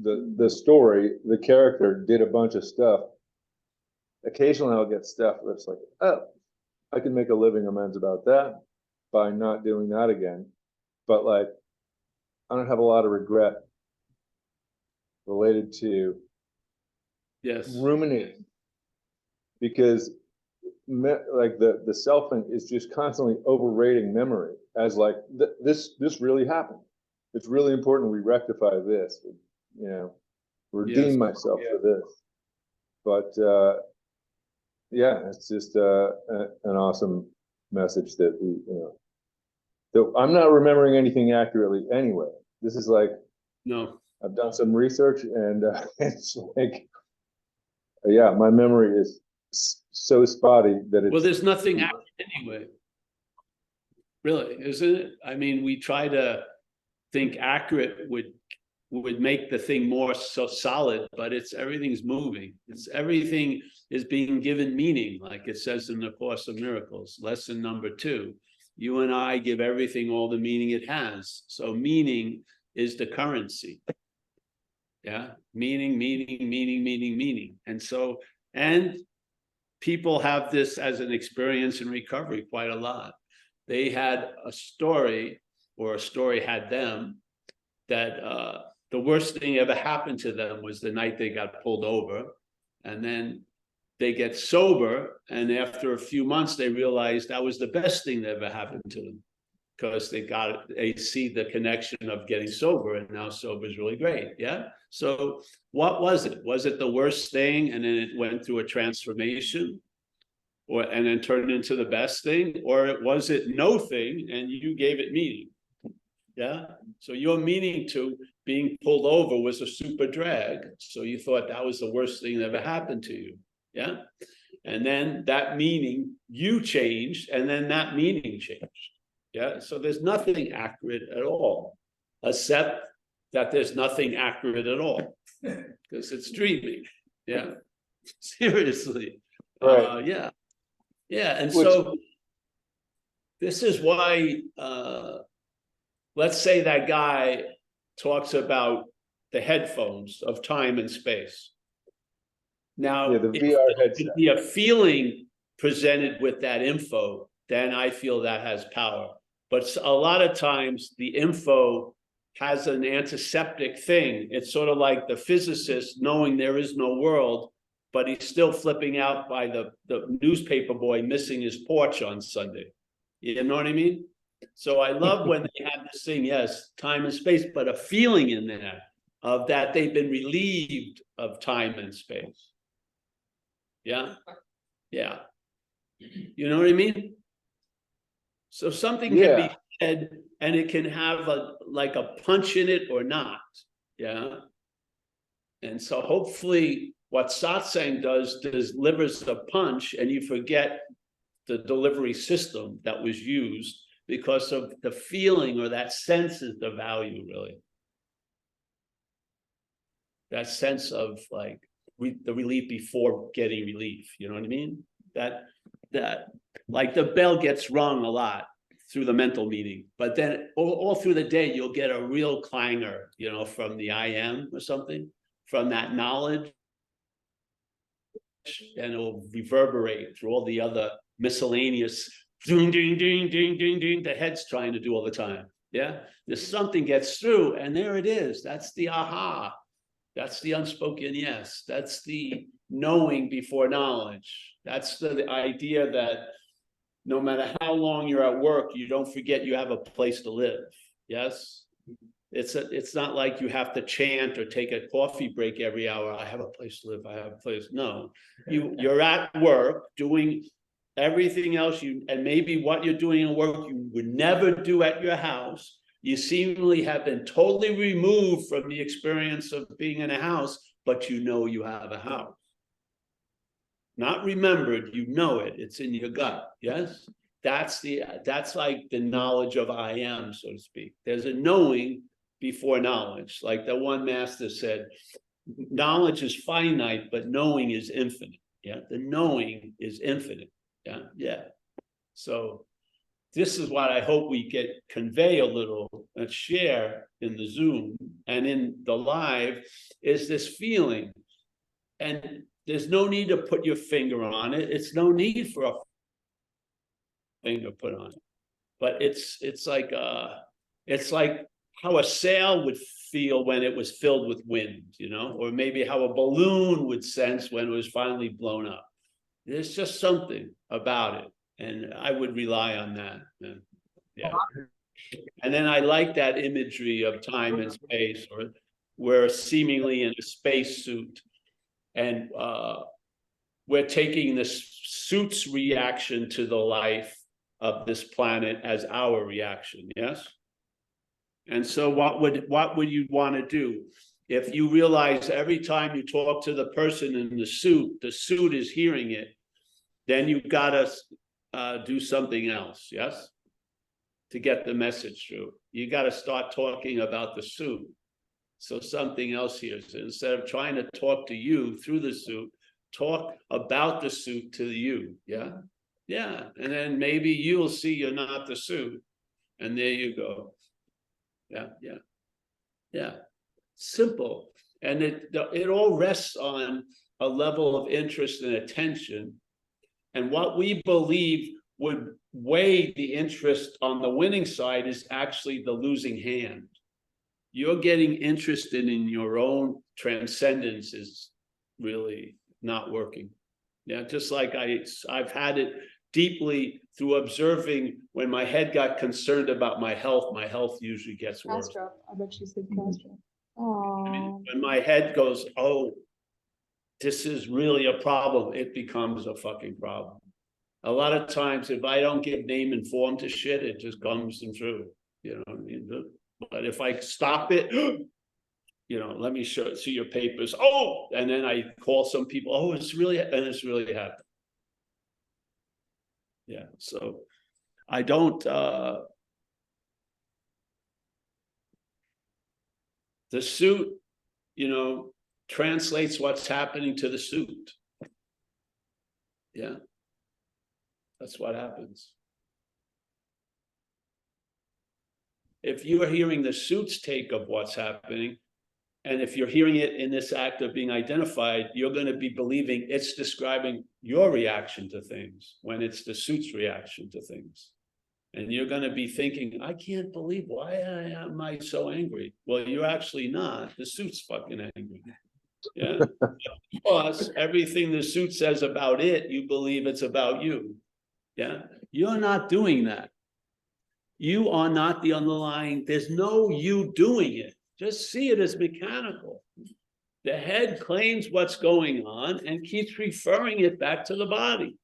the story. The character did a bunch of stuff. Occasionally I'll get stuff that's like, oh, I can make a living amends about that by not doing that again. But like, I don't have a lot of regret related to ruminating, because like the selfing is just constantly overrating memory as like this really happened. It's really important we rectify this, you know, redeem myself for this. But yeah, it's just an awesome message that we, you know, that I'm not remembering anything accurately anyway. This is like,
No,
I've done some research and it's like, yeah, my memory is so spotty that it's.
well, there's nothing accurate anyway. Really, isn't it? I mean, we try to think accurate would make the thing more so solid, but it's everything's moving. It's everything is being given meaning, like it says in the Course of Miracles, lesson number 2. You and I give everything all the meaning it has. So meaning is the currency. Yeah, meaning. And so, and people have this as an experience in recovery quite a lot. They had a story, or a story had them, that the worst thing ever happened to them was the night they got pulled over. And then they get sober, and after a few months, they realize that was the best thing that ever happened to them, because they see the connection of getting sober, and now sober is really great. Yeah. So what was it? Was it the worst thing, and then it went through a transformation? and then turn it into the best thing, or was it no thing and you gave it meaning? Yeah. So your meaning to being pulled over was a super drag. So you thought that was the worst thing that ever happened to you. Yeah. And then that meaning you changed, and then that meaning changed. Yeah. So there's nothing accurate at all, except that there's nothing accurate at all because it's dreaming. Yeah. Seriously.
Right.
Yeah. Yeah. And so this is why, let's say that guy talks about the headphones of time and space. Now,
Yeah, the
if
VR
it
headset.
could be a feeling presented with that info, then I feel that has power. But a lot of times the info has an antiseptic thing. It's sort of like the physicist knowing there is no world, but he's still flipping out by the newspaper boy missing his porch on Sunday. You know what I mean? So I love when they have this thing, yes, time and space, but a feeling in there of that they've been relieved of time and space. Yeah. Yeah. You know what I mean? So something can be said and it can have like a punch in it or not. Yeah. And so hopefully what satsang does delivers a punch and you forget the delivery system that was used because of the feeling or that sense is the value, really. That sense of like the relief before getting relief. You know what I mean? That like the bell gets rung a lot through the mental meeting, but then all through the day, you'll get a real clangor, you know, from the I am or something, from that knowledge, and it'll reverberate through all the other miscellaneous ding, ding, ding, ding, ding, ding, the head's trying to do all the time. Yeah, there's something gets through, and there it is. That's the aha. That's the unspoken yes. That's the knowing before knowledge. That's the idea that no matter how long you're at work, you don't forget you have a place to live. Yes. It's not like you have to chant or take a coffee break every hour. I have a place to live. I have a place. No, you're at work doing everything else and maybe what you're doing in work you would never do at your house. You seemingly have been totally removed from the experience of being in a house, but you know you have a house. Not remembered, you know it. It's in your gut. Yes, that's like the knowledge of I am, so to speak. There's a knowing before knowledge. Like the one master said, knowledge is finite, but knowing is infinite. Yeah, the knowing is infinite. Yeah, yeah. So this is what I hope we convey a little and share in the Zoom and in the live is this feeling. And there's no need to put your finger on it. It's no need for a finger put on it. But it's like how a sail would feel when it was filled with wind, you know, or maybe how a balloon would sense when it was finally blown up. There's just something about it. And I would rely on that. Yeah. And then I like that imagery of time and space, or we're seemingly in a space suit. And we're taking this suit's reaction to the life of this planet as our reaction, yes? And so what would you want to do? If you realize every time you talk to the person in the suit is hearing it, then you've got to do something else, yes? To get the message through. You got to start talking about the suit. So something else hears it. Instead of trying to talk to you through the suit, talk about the suit to you, yeah? Yeah, and then maybe you'll see you're not the suit. And there you go. Yeah, yeah, yeah. Simple. And it all rests on a level of interest and attention. And what we believe would weigh the interest on the winning side is actually the losing hand. You're getting interested in your own transcendence is really not working. Yeah, just like I've had it deeply through observing when my head got concerned about my health usually gets worse.
Castro. I bet you said Castro. Oh.
I mean, when my head goes, oh, this is really a problem, it becomes a fucking problem. A lot of times, if I don't give name and form to shit, it just comes and through, you know what I mean? But if I stop it, you know, let me see your papers. Oh, and then I call some people. Oh, it's really happened. Yeah, so I don't. The suit, you know, translates what's happening to the suit. Yeah, that's what happens. If you are hearing the suit's take of what's happening, and if you're hearing it in this act of being identified, you're going to be believing it's describing your reaction to things when it's the suit's reaction to things. And you're going to be thinking, I can't believe, why am I so angry? Well, you're actually not. The suit's fucking angry. Yeah. Plus, everything the suit says about it, you believe it's about you. Yeah. You're not doing that. You are not the underlying, there's no you doing it. Just see it as mechanical. The head claims what's going on and keeps referring it back to the body.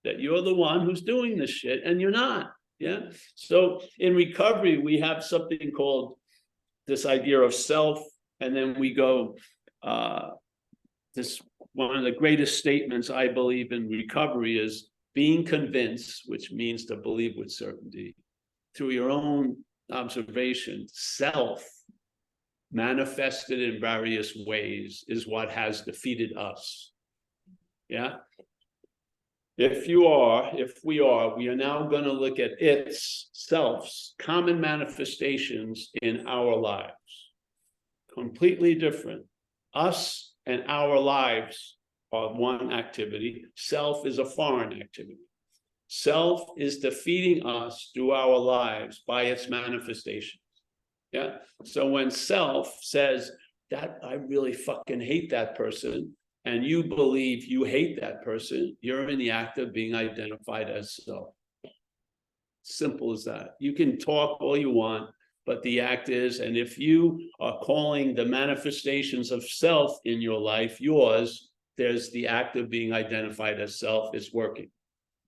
That you're the one who's doing this shit and you're not. Yeah. So in recovery, we have something called this idea of self, and then we go, this one of the greatest statements I believe in recovery is being convinced, which means to believe with certainty, through your own observation, self manifested in various ways is what has defeated us. Yeah. If we are now going to look at its self's common manifestations in our lives. Completely different. Us and our lives are one activity. Self is a foreign activity. Self is defeating us through our lives by its manifestations. Yeah. So when self says that I really fucking hate that person, and you believe you hate that person, you're in the act of being identified as self. Simple as that. You can talk all you want, but the act is, and if you are calling the manifestations of self in your life yours, there's the act of being identified as self is working.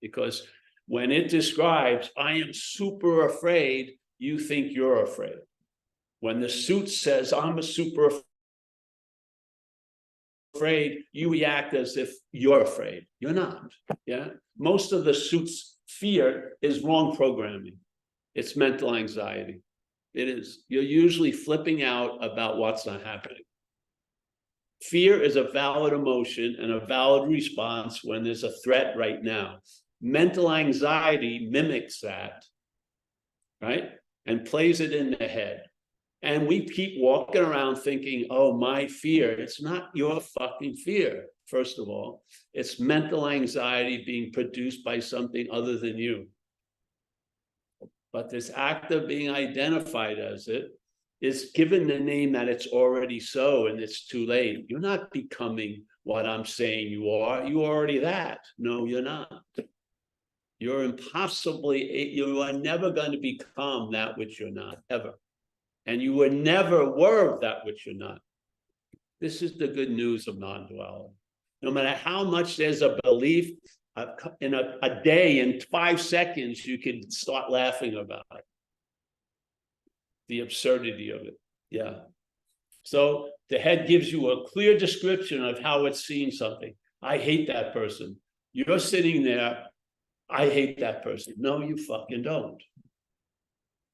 Because when it describes, I am super afraid, you think you're afraid. When the suit says, I'm a super afraid, you react as if you're afraid. You're not. Yeah. Most of the suit's fear is wrong programming. It's mental anxiety. It is. You're usually flipping out about what's not happening. Fear is a valid emotion and a valid response when there's a threat right now. Mental anxiety mimics that, right? And plays it in the head. And we keep walking around thinking, oh, my fear. It's not your fucking fear, first of all. It's mental anxiety being produced by something other than you. But this act of being identified as it is given the name that it's already so, and it's too late. You're not becoming what I'm saying you are. You're already that. No, you're not. You're you are never going to become that which you're not, ever. And you were never were that which you're not. This is the good news of non-duality. No matter how much there's a belief, in a day, in 5 seconds, you can start laughing about it. The absurdity of it. Yeah. So the head gives you a clear description of how it's seeing something. I hate that person. You're sitting there, I hate that person. No, you fucking don't.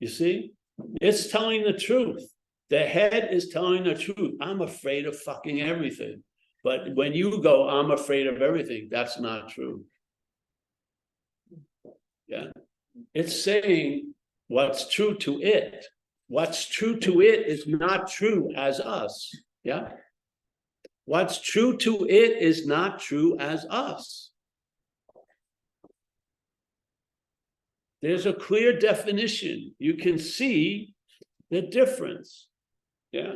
You see? It's telling the truth. The head is telling the truth. I'm afraid of fucking everything. But when you go, I'm afraid of everything, that's not true. Yeah. It's saying what's true to it. What's true to it is not true as us. Yeah. What's true to it is not true as us. There's a clear definition. You can see the difference. Yeah.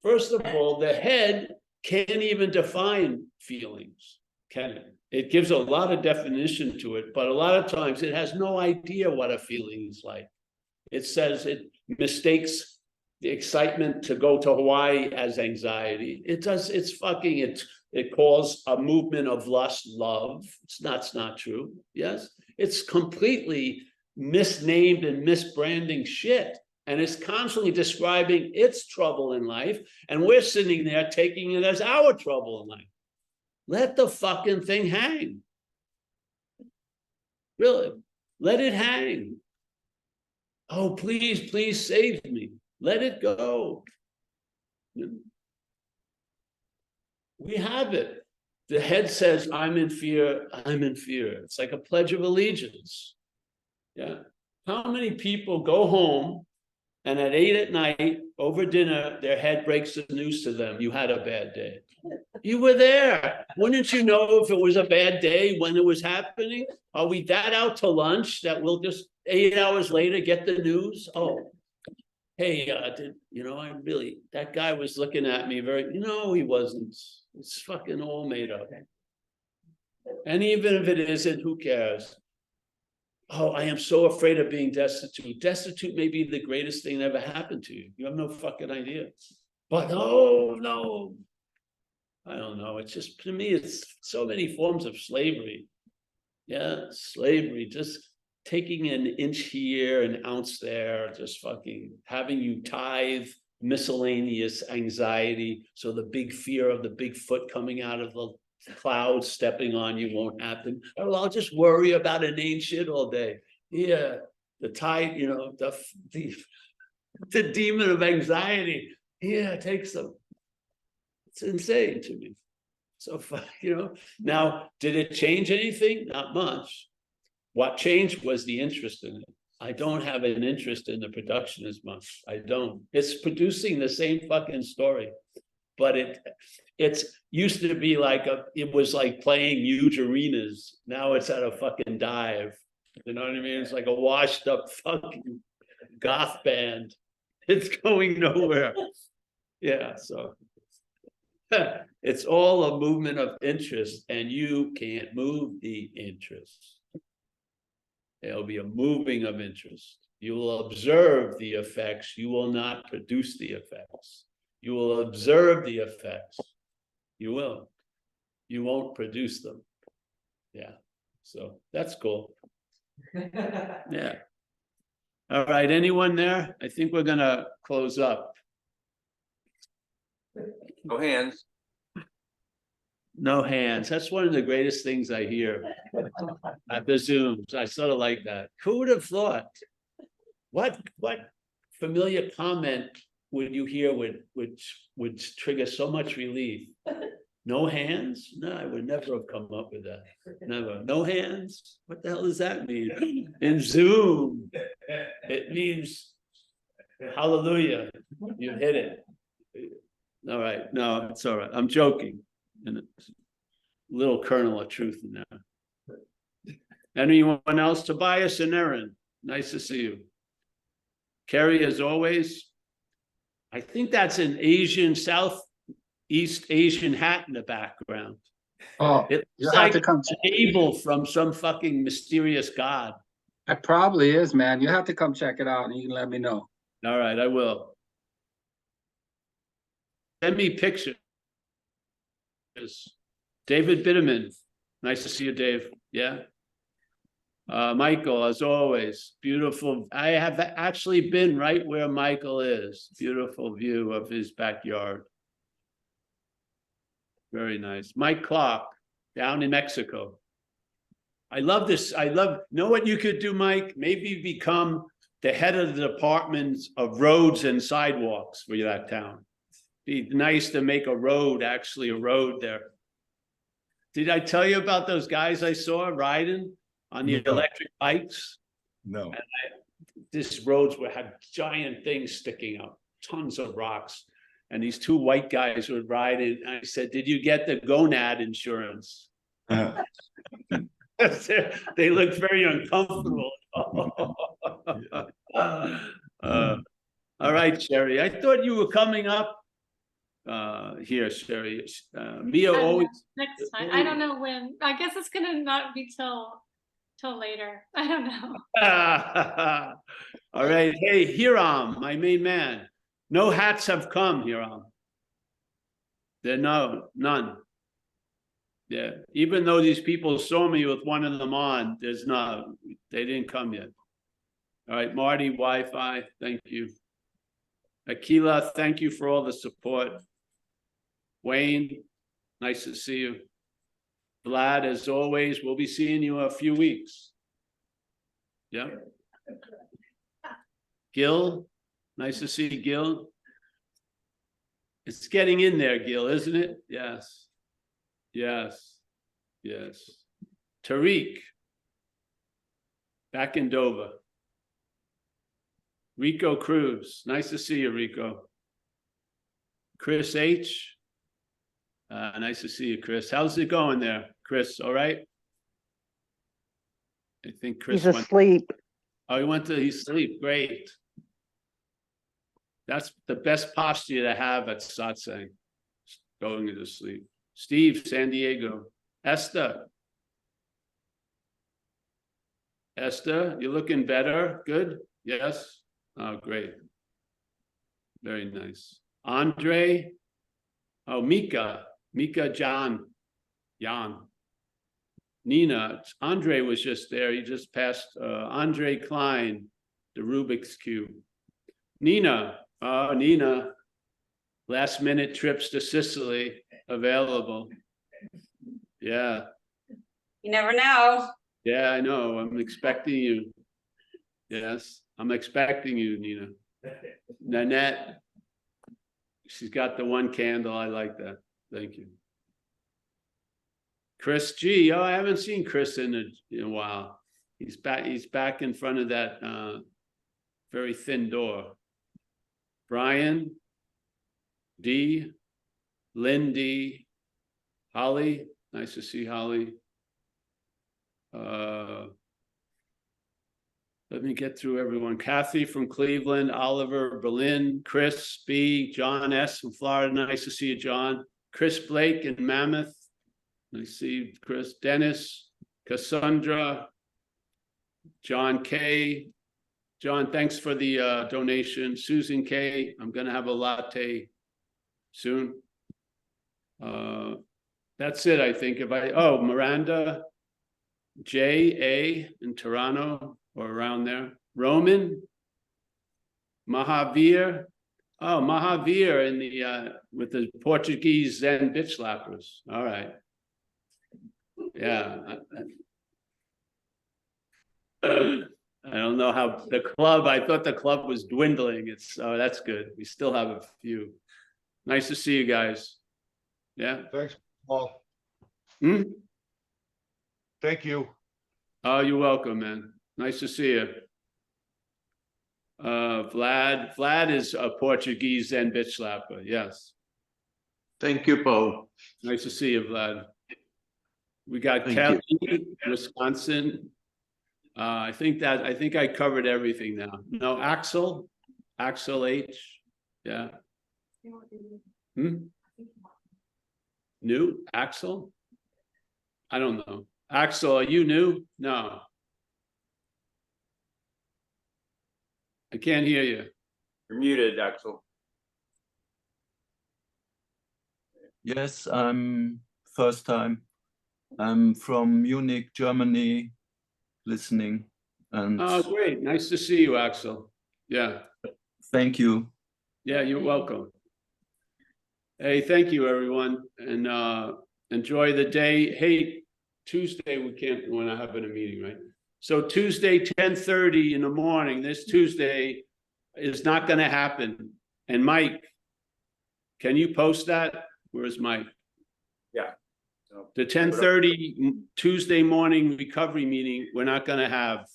First of all, the head can't even define feelings, can it? It gives a lot of definition to it, but a lot of times it has no idea what a feeling is like. It says it mistakes the excitement to go to Hawaii as anxiety. It does, it calls a movement of lust, love. It's not true. Yes, it's completely misnamed and misbranding shit. And it's constantly describing its trouble in life. And we're sitting there taking it as our trouble in life. Let the fucking thing hang. Really, let it hang. Oh, please save me. Let it go. We have it. The head says, I'm in fear, I'm in fear. It's like a pledge of allegiance. Yeah. How many people go home and at 8 at night over dinner, their head breaks the news to them, you had a bad day. You were there. Wouldn't you know if it was a bad day when it was happening? Are we that out to lunch that we'll just 8 hours later get the news? Oh, hey, that guy was looking at me he wasn't. It's fucking all made up. And even if it isn't, who cares? Oh, I am so afraid of being destitute. Destitute may be the greatest thing that ever happened to you. You have no fucking idea. But no. I don't know. It's just, to me, it's so many forms of slavery. Yeah, slavery, just taking an inch here, an ounce there, just fucking having you tithe miscellaneous anxiety. So the big fear of the big foot coming out of the clouds stepping on you won't happen. Oh, I'll just worry about inane shit all day. Yeah, the tide, the demon of anxiety. Yeah, it takes them. It's insane to me. So, now, did it change anything? Not much. What changed was the interest in it. I don't have an interest in the production as much. I don't. It's producing the same fucking story. But it's used to be like it was like playing huge arenas. Now it's at a fucking dive. You know what I mean? It's like a washed up fucking goth band. It's going nowhere. Yeah, so it's all a movement of interest, and you can't move the interest. There'll be a moving of interest. You will observe the effects. You will not produce the effects. You will observe the effects. You will. You won't produce them. Yeah. So that's cool. Yeah. All right. Anyone there? I think we're going to close up.
No hands.
No hands. That's one of the greatest things I hear at the Zooms. I sort of like that. Who would have thought? What familiar comment would you hear would trigger so much relief? No hands? No, I would never have come up with that. Never. No hands? What the hell does that mean? In Zoom, it means hallelujah. You hit it. All right. No, it's all right. I'm joking. And a little kernel of truth in there. Anyone else? Tobias and Erin, nice to see you. Kerry, as always. I think that's an Asian, Southeast Asian hat in the background.
Oh,
It's
you
like
have to come.
an Abel from some fucking mysterious god.
It probably is, man. You have to come check it out, and you can let me know.
All right, I will. Send me pictures. David Bitterman, nice to see you, Dave. Yeah. Michael, as always, beautiful. I have actually been right where Michael is. Beautiful view of his backyard. Very nice. Mike Clark, down in Mexico. I love this. Know what you could do, Mike? Maybe become the head of the department of roads and sidewalks for that town. Be nice to make a road there. Did I tell you about those guys I saw riding on the electric bikes?
No.
This roads had giant things sticking up, tons of rocks. And these two white guys would ride it. And I said, did you get the gonad insurance? They looked very uncomfortable. All right, Sherry. I thought you were coming up here, Sherry. Mia always
next time. I don't know when. I guess it's gonna not be till later. I don't know.
all right. Hey, Hiram, my main man. No hats have come, Hiram. There none. Yeah, even though these people saw me with one of them on, they didn't come yet. All right, Marty, Wi-Fi, thank you. Akila, thank you for all the support. Wayne, nice to see you. Vlad, as always, we'll be seeing you in a few weeks. Yeah. Gil, nice to see you, Gil. It's getting in there, Gil, isn't it? Yes. Yes. Yes. Tariq, back in Dover. Rico Cruz, nice to see you, Rico. Chris H, nice to see you, Chris. How's it going there, Chris? All right? I think Chris
He's asleep.
Oh, he's asleep. Great. That's the best posture to have at satsang, going into sleep. Steve, San Diego. Esther, you're looking better. Good. Yes. Oh, great. Very nice. Andre. Oh, Mika, Jan. Nina, Andre was just there. He just passed Andre Klein, the Rubik's Cube. Nina, last minute trips to Sicily available. Yeah.
You never know.
Yeah, I know. I'm expecting you. Yes, I'm expecting you, Nina. Nanette, she's got the one candle. I like that. Thank you. Chris G. Oh, I haven't seen Chris in a while. He's back in front of that very thin door. Brian D. Lynn D. Holly. Nice to see Holly. Let me get through everyone. Kathy from Cleveland, Oliver, Berlin, Chris B, John S from Florida. Nice to see you, John. Chris Blake in Mammoth. I see Chris. Dennis, Cassandra, John K. John, thanks for the donation. Susan K. I'm gonna have a latte soon. That's it, I think. Miranda, J.A. in Toronto or around there. Roman, Mahavir. Oh, Mahavir in the with the Portuguese Zen bitch slappers. All right. Yeah. I don't know how the club, I thought the club was dwindling. That's good. We still have a few. Nice to see you guys. Yeah.
Thanks, Paul.
Hmm?
Thank you.
Oh, you're welcome, man. Nice to see you. Vlad is a Portuguese Zen bitch slapper. Yes.
Thank you, Paul.
Nice to see you, Vlad. We got
Thank
Kelly, Wisconsin. I think I covered everything now. No, Axel H. Yeah. New Axel? I don't know. Axel, are you new? No. I can't hear you.
You're muted, Axel.
Yes, I'm first time. I'm from Munich, Germany, listening. And
Oh, great. Nice to see you, Axel. Yeah.
thank you.
Yeah, you're welcome. Hey, thank you, everyone. And enjoy the day. Hey, Tuesday, we're not having a meeting, right? So Tuesday, 10:30 in the morning, this Tuesday is not going to happen. And Mike, can you post that? Where's Mike?
Yeah. So,
The 10:30 Tuesday morning recovery meeting, we're not going to have.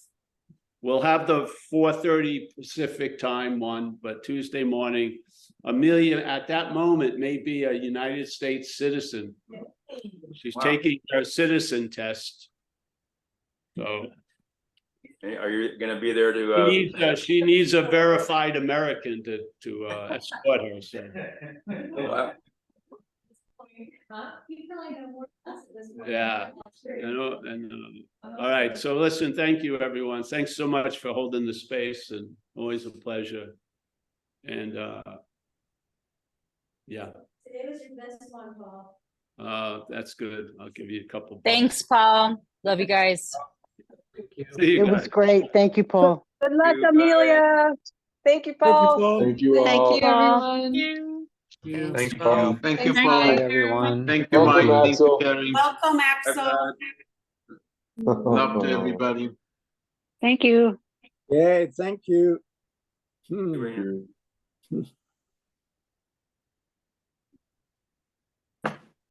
We'll have the 4:30 Pacific time one, but Tuesday morning, Amelia at that moment may be a United States citizen. She's
Wow.
taking her citizen test. So
are you going to be there to?
she needs a verified American to escort her. So.
Wow.
Yeah. All right. So listen, thank you, everyone. Thanks so much for holding the space, and always a pleasure. And Yeah,
Today was your best one, Paul.
that's good. I'll give you a couple. bucks.
Thanks, Paul. Love you guys.
See you
It was
guys.
great. Thank you, Paul.
Good luck,
You, bye.
Amelia. Thank you, Paul.
Thank you all.
Thank you,
Paul.
everyone.
You.
Thanks,
Thank
Paul.
you. Thank you,
Thank
Paul.
you.
everyone.
Thank you,
Welcome,
Mike. Thank you,
Axel.
Terry.
Welcome, Axel.
Love to everybody.
Thank you.
Yay, thank you.
Doing it.
You.